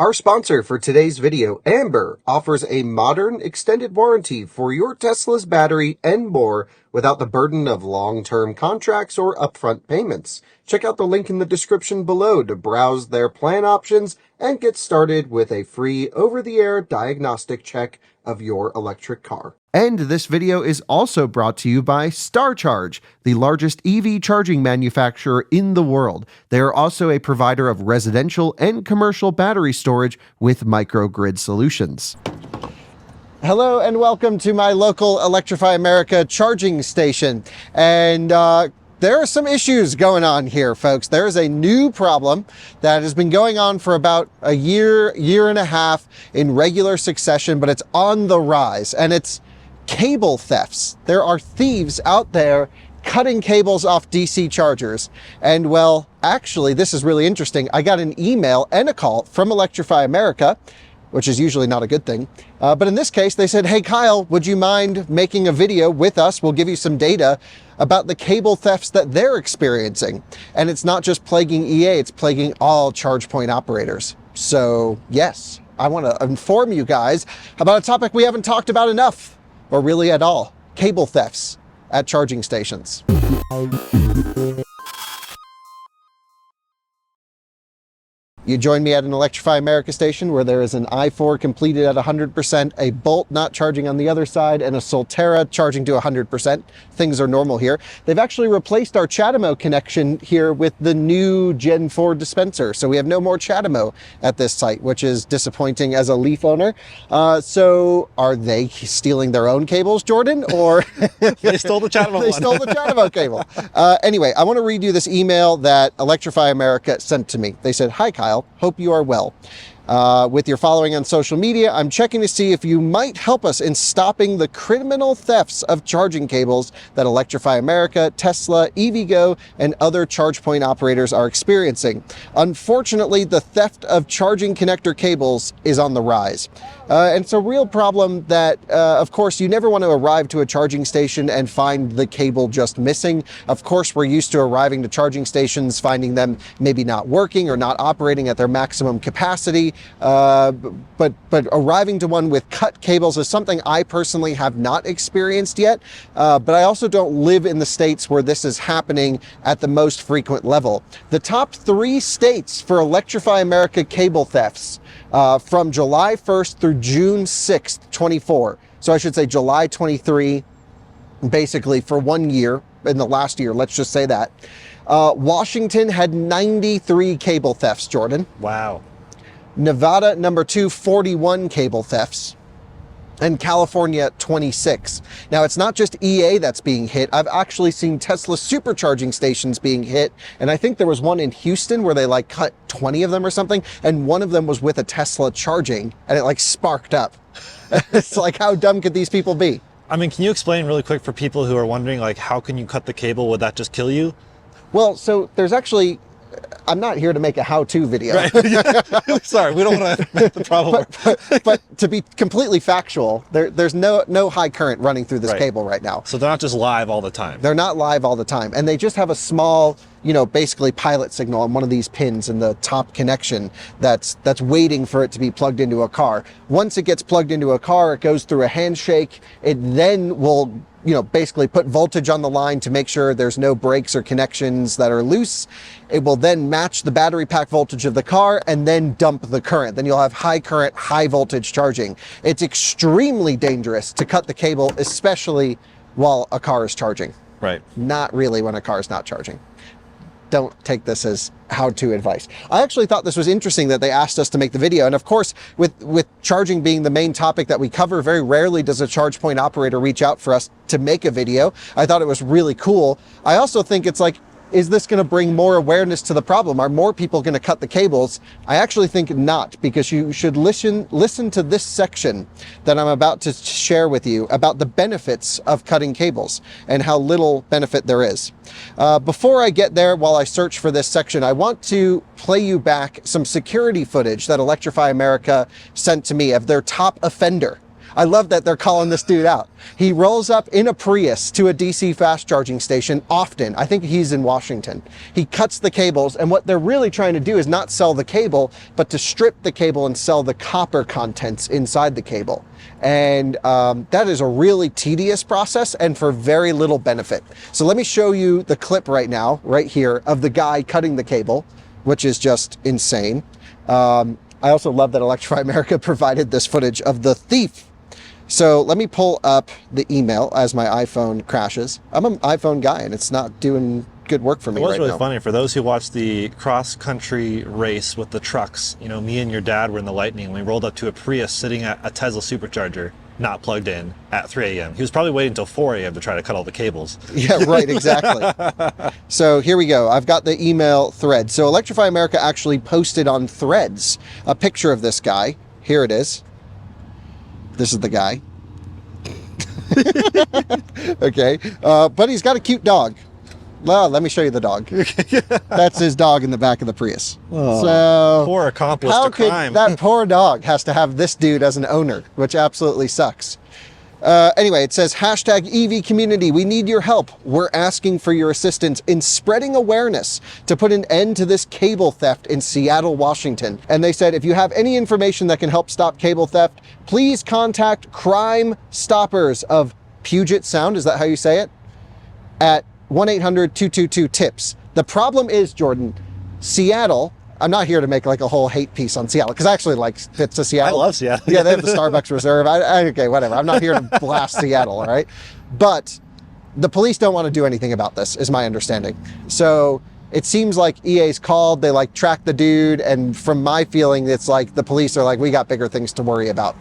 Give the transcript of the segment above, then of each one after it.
Our sponsor for today's video, Amber, offers a modern extended warranty for your Tesla's battery and more without the burden of long-term contracts or upfront payments. Check out the link in the description below to browse their plan options and get started with a free over-the-air diagnostic check of your electric car. And this video is also brought to you by StarCharge, the largest EV charging manufacturer in the world. They are also a provider of residential and commercial battery storage with microgrid solutions. Hello and welcome to my local Electrify America charging station. And there are some issues going on here, folks. There is a new problem that has been going on for about a year and a half in regular succession, but it's on the rise, and it's cable thefts. There are thieves out there cutting cables off DC chargers. And well, actually, this is really interesting. I got an email and a call from Electrify America, which is usually not a good thing. But in this case, they said, hey, Kyle, would you mind making a video with us? We'll give you some data about the cable thefts that they're experiencing. And it's not just plaguing EA, it's plaguing all charge point operators. So yes, I want to inform you guys about a topic we haven't talked about enough, or really at all: cable thefts at charging stations. You join me at an Electrify America station where there is an i4 completed at 100%, a Bolt not charging on the other side, and a Solterra charging to 100%. Things are normal here. They've actually replaced our CHAdeMO connection here with the new Gen 4 dispenser. So we have no more CHAdeMO at this site, which is disappointing as a Leaf owner. So are they stealing their own cables, Jordan? Or they stole the CHAdeMO one. They stole the CHAdeMO cable. Anyway, I want to read you this email that Electrify America sent to me. They said, hi, Kyle. Hope you are well. With your following on social media, I'm checking to see if you might help us in stopping the criminal thefts of charging cables that Electrify America, Tesla, EVgo, and other charge point operators are experiencing. Unfortunately, the theft of charging connector cables is on the rise. And it's a real problem that, of course, you never want to arrive to a charging station and find the cable just missing. Of course, we're used to arriving to charging stations, finding them maybe not working or not operating at their maximum capacity. But arriving to one with cut cables is something I personally have not experienced yet. But I also don't live in the states where this is happening at the most frequent level. The top 3 states for Electrify America cable thefts from July 1st through June 6th, 24. So I should say July 23, basically for 1 year in the last year. Let's just say that. Washington had 93 cable thefts, Jordan. Wow. Nevada, number 2, 41 cable thefts, and California, 26. Now, it's not just EA that's being hit. I've actually seen Tesla supercharging stations being hit, and I think there was one in Houston where they like cut 20 of them or something, and one of them was with a Tesla charging, and it like sparked up. It's like, how dumb could these people be? I mean, can you explain really quick for people who are wondering, like, how can you cut the cable? Would that just kill you? Well, so there's actually... I'm not here to make a how-to video. Right. Sorry, we don't want to make the problem work. but to be completely factual, there's no high current running through this cable right now. So they're not just live all the time. They're not live all the time. And they just have a small, basically pilot signal on one of these pins in the top connection that's waiting for it to be plugged into a car. Once it gets plugged into a car, it goes through a handshake. It then will basically put voltage on the line to make sure there's no breaks or connections that are loose. It will then match the battery pack voltage of the car and then dump the current. Then you'll have high current, high voltage charging. It's extremely dangerous to cut the cable, especially while a car is charging. Right. Not really when a car is not charging. Don't take this as how-to advice. I actually thought this was interesting that they asked us to make the video. And of course, with charging being the main topic that we cover, very rarely does a charge point operator reach out for us to make a video. I thought it was really cool. I also think it's like, is this going to bring more awareness to the problem? Are more people going to cut the cables? I actually think not, because you should listen to this section that I'm about to share with you about the benefits of cutting cables and how little benefit there is. Before I get there, while I search for this section, I want to play you back some security footage that Electrify America sent to me of their top offender. I love that they're calling this dude out. He rolls up in a Prius to a DC fast charging station often. I think he's in Washington. He cuts the cables, and what they're really trying to do is not sell the cable, but to strip the cable and sell the copper contents inside the cable. And that is a really tedious process and for very little benefit. So let me show you the clip right now, right here, of the guy cutting the cable, which is just insane. I also love that Electrify America provided this footage of the thief. So let me pull up the email as my iPhone crashes. I'm an iPhone guy and it's not doing good work for me right now. It was really funny for those who watched the cross-country race with the trucks. You know, me and your dad were in the Lightning and we rolled up to a Prius sitting at a Tesla supercharger, not plugged in, at 3 a.m. He was probably waiting until 4 a.m. to try to cut all the cables. Yeah, right, exactly. So here we go. I've got the email thread. So Electrify America actually posted on Threads a picture of this guy. Here it is. This is the guy. Okay. But he's got a cute dog. Well, let me show you the dog. That's his dog in the back of the Prius. Oh, so poor accomplice how to crime. could that poor dog has to have this dude as an owner, which absolutely sucks. Anyway, it says, hashtag EV community, we need your help. We're asking for your assistance in spreading awareness to put an end to this cable theft in Seattle, Washington. And they said, if you have any information that can help stop cable theft, please contact Crime Stoppers of Puget Sound, is that how you say it? At 1-800-222-TIPS. The problem is, Jordan, Seattle, I'm not here to make like a whole hate piece on Seattle, because I actually like fits to Seattle. I love Seattle. Yeah, they have the Starbucks Reserve. Okay, whatever. I'm not here to blast Seattle, all right? But the police don't want to do anything about this, is my understanding. So it seems like EA's called, they like track the dude, and from my feeling, it's like the police are like, we got bigger things to worry about.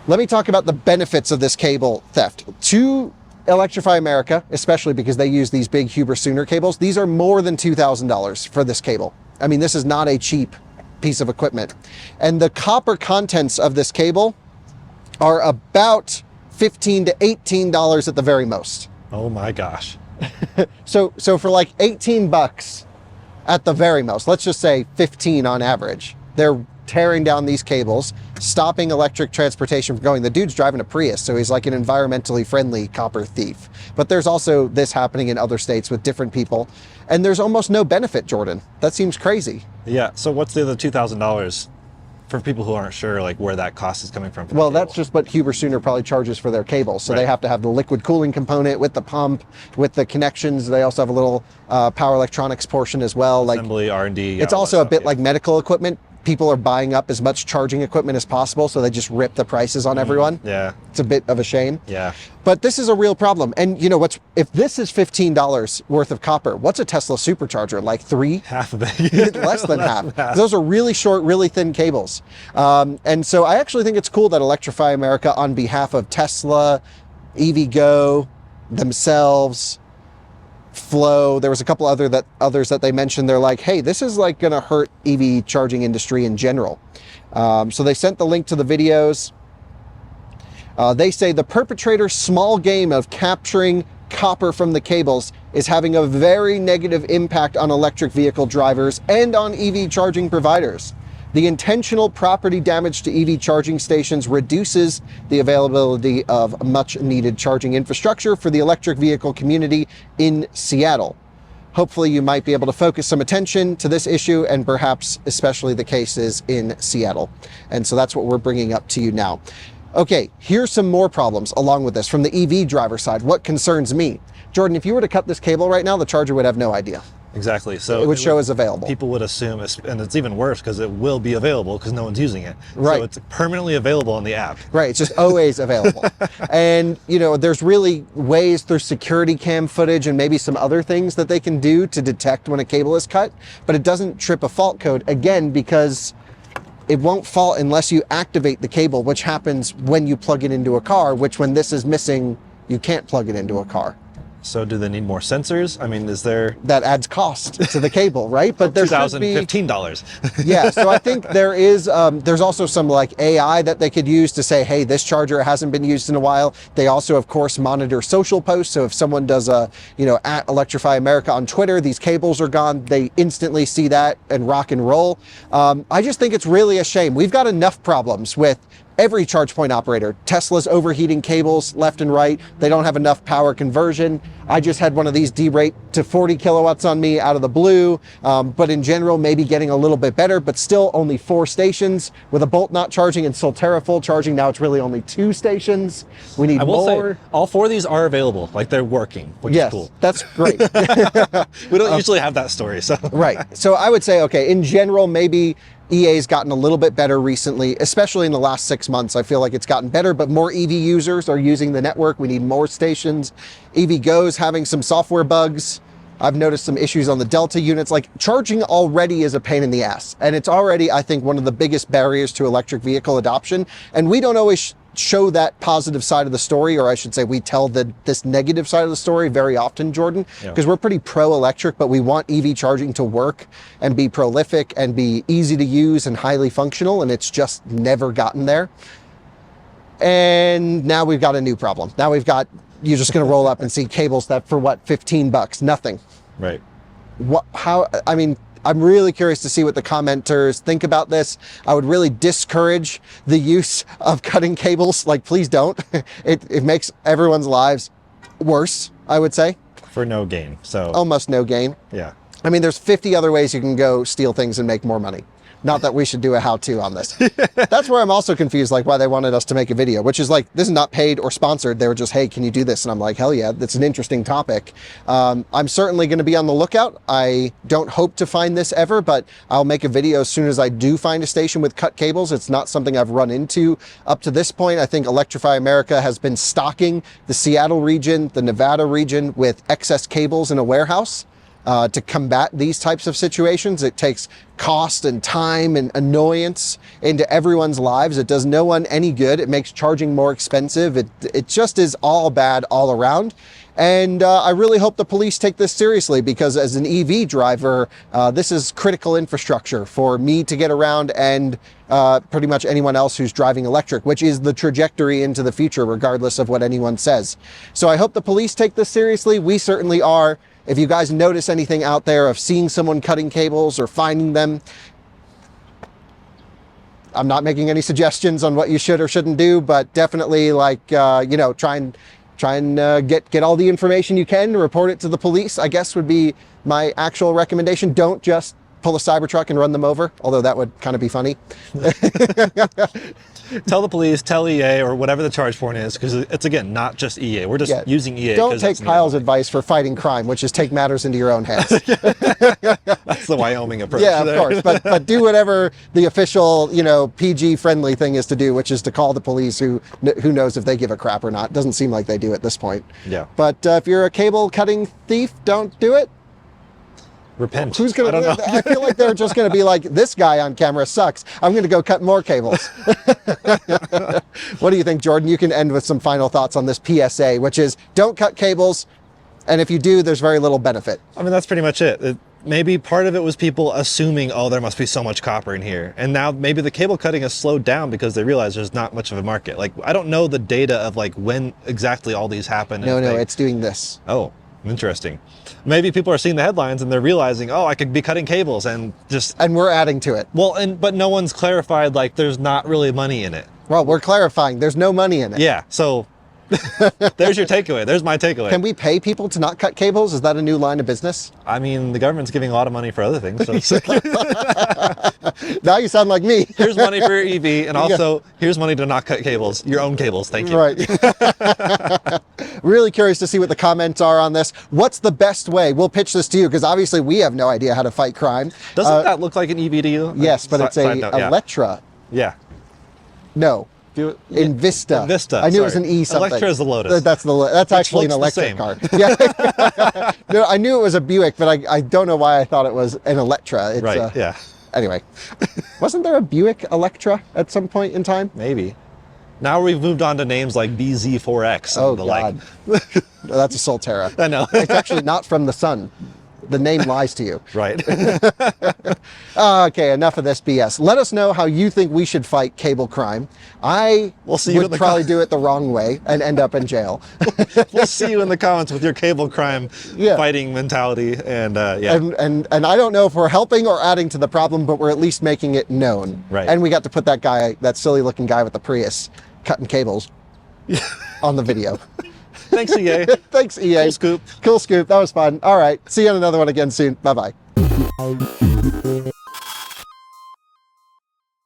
Let me talk about the benefits of this cable theft. To Electrify America, especially because they use these big Huber Sooner cables, these are more than $2,000 for this cable. I mean, this is not a cheap piece of equipment. And the copper contents of this cable are about $15 to $18 at the very most. Oh my gosh. So for like 18 bucks at the very most, let's just say 15 on average, they're tearing down these cables, stopping electric transportation from going. The dude's driving a Prius, so he's like an environmentally friendly copper thief. But there's also this happening in other states with different people, and there's almost no benefit, Jordan. That seems crazy. Yeah, so what's the other $2,000 for people who aren't sure like where that cost is coming from? Well, that's just what Huber Sooner probably charges for their cables. So They have to have the liquid cooling component with the pump, with the connections. They also have a little power electronics portion as well. Assembly, R&D. It's also a bit like medical equipment. People are buying up as much charging equipment as possible, so they just rip the prices on everyone. Yeah. It's a bit of a shame. Yeah. But this is a real problem. And you know what's, if this is $15 worth of copper, what's a Tesla supercharger? Like 3? Half of it. Less than half. Those are really short, really thin cables. And so I actually think it's cool that Electrify America, on behalf of Tesla, EVgo, themselves, Flow, there was a couple others that they mentioned. They're like, hey, this is like going to hurt EV charging industry in general. So they sent the link to the videos. They say the perpetrator's small game of capturing copper from the cables is having a very negative impact on electric vehicle drivers and on EV charging providers. The intentional property damage to EV charging stations reduces the availability of much needed charging infrastructure for the electric vehicle community in Seattle. Hopefully you might be able to focus some attention to this issue, and perhaps especially the cases in Seattle. And so that's what we're bringing up to you now. Okay, here's some more problems along with this from the EV driver side. What concerns me? Jordan, if you were to cut this cable right now, the charger would have no idea. Exactly. So it would show as available. People would assume, and it's even worse because it will be available because no one's using it. Right. So it's permanently available on the app. Right. It's just always available. And, you know, there's really ways through security cam footage and maybe some other things that they can do to detect when a cable is cut, but it doesn't trip a fault code, again, because it won't fault unless you activate the cable, which happens when you plug it into a car, which when this is missing, you can't plug it into a car. So do they need more sensors? I mean, is there... That adds cost to the cable, right? But there should be... $2,015. Yeah, so I think there is, there's also some like AI that they could use to say, hey, this charger hasn't been used in a while. They also, of course, monitor social posts. So if someone does a, you know, at Electrify America on Twitter, these cables are gone, they instantly see that and rock and roll. I just think it's really a shame. We've got enough problems with every charge point operator. Tesla's overheating cables left and right. They don't have enough power conversion. I just had one of these derate to 40 kilowatts on me out of the blue, but in general, maybe getting a little bit better, but still only 4 stations with a bolt not charging and Solterra full charging. Now it's really only 2 stations. We need more. Say, all 4 of these are available, like they're working, which is cool. That's great. We don't usually have that story, so. Right. So I would say, okay, in general, maybe EA's gotten a little bit better recently, especially in the last 6 months. I feel like it's gotten better, but more EV users are using the network. We need more stations. EVgo's having some software bugs. I've noticed some issues on the Delta units. Like, charging already is a pain in the ass. And it's already, I think, one of the biggest barriers to electric vehicle adoption. And we don't always show that positive side of the story, or I should say we tell this negative side of the story very often, Jordan, because we're pretty pro-electric, but we want EV charging to work and be prolific and be easy to use and highly functional, and it's just never gotten there. And now we've got a new problem. Now we've got, you're just going to roll up and see cables that for what, $15? Nothing. Right. What, how, I mean, I'm really curious to see what the commenters think about this. I would really discourage the use of cutting cables. Like, please don't. It makes everyone's lives worse, I would say. For no gain, so. Almost no gain. Yeah. I mean, there's 50 other ways you can go steal things and make more money. Not that we should do a how-to on this. That's where I'm also confused, like why they wanted us to make a video, which is like, this is not paid or sponsored. They were just, hey, can you do this? And I'm like, hell yeah, that's an interesting topic. I'm certainly going to be on the lookout. I don't hope to find this ever, but I'll make a video as soon as I do find a station with cut cables. It's not something I've run into up to this point. I think Electrify America has been stocking the Seattle region, the Nevada region with excess cables in a warehouse. To combat these types of situations. It takes cost and time and annoyance into everyone's lives. It does no one any good. It makes charging more expensive. It just is all bad all around. And I really hope the police take this seriously, because as an EV driver, this is critical infrastructure for me to get around, and pretty much anyone else who's driving electric, which is the trajectory into the future, regardless of what anyone says. So I hope the police take this seriously. We certainly are. If you guys notice anything out there of seeing someone cutting cables or finding them, I'm not making any suggestions on what you should or shouldn't do, but definitely, like, you know, try and get all the information you can to report it to the police, I guess, would be my actual recommendation. Don't just pull a Cybertruck and run them over, although that would kind of be funny. Tell the police, tell EA, or whatever the charge point is, because it's, again, not just EA. We're just using EA. Don't take Kyle's advice for fighting crime, which is take matters into your own hands. That's the Wyoming approach. Yeah, of course. But do whatever the official, you know, PG-friendly thing is to do, which is to call the police, who knows if they give a crap or not. Doesn't seem like they do at this point. Yeah. But if you're a cable-cutting thief, don't do it. Repent. Who's gonna? I don't know. I feel like they're just going to be like, this guy on camera sucks. I'm going to go cut more cables. What do you think, Jordan? You can end with some final thoughts on this PSA, which is don't cut cables. And if you do, there's very little benefit. I mean, that's pretty much it. Maybe part of it was people assuming, oh, there must be so much copper in here. And now maybe the cable cutting has slowed down because they realize there's not much of a market. Like, I don't know the data of like when exactly all these happen. No, it's doing this. Oh, interesting. Maybe people are seeing the headlines and they're realizing, oh, I could be cutting cables and we're adding to it. Well, but no one's clarified, like, there's not really money in it. Well, we're clarifying there's no money in it. Yeah, so there's your takeaway. There's my takeaway. Can we pay people to not cut cables? Is that a new line of business? I mean, the government's giving a lot of money for other things. So now you sound like me. Here's money for your EV, and also here's money to not cut cables. Your own cables, thank you. Right. Really curious to see what the comments are on this. What's the best way? We'll pitch this to you, because obviously we have no idea how to fight crime. Doesn't that look like an EV to you? Yes, but it's a Electra. Yeah. No. Invista. Invista. I knew it was an E something. Electra is the Lotus. That's actually an electric car. Yeah. No, I knew it was a Buick, but I don't know why I thought it was an Electra. It's, right. Yeah. Anyway, wasn't there a Buick Electra at some point in time? Maybe. Now we've moved on to names like BZ4X and the God. like. That's a Solterra. I know. It's actually not from the sun. the name lies to you. Right. Okay, enough of this BS. Let us know how you think we should fight cable crime. I We'll see you in would the probably do it the wrong way and end up in jail. We'll see you in the comments with your cable crime Yeah. fighting mentality. And yeah. And I don't know if we're helping or adding to the problem, but we're at least making it known. Right. And we got to put that guy, that silly looking guy with the Prius cutting cables on the video. Thanks, EA. Thanks, EA. Cool scoop. Cool scoop. That was fun. All right. See you on another one again soon. Bye-bye.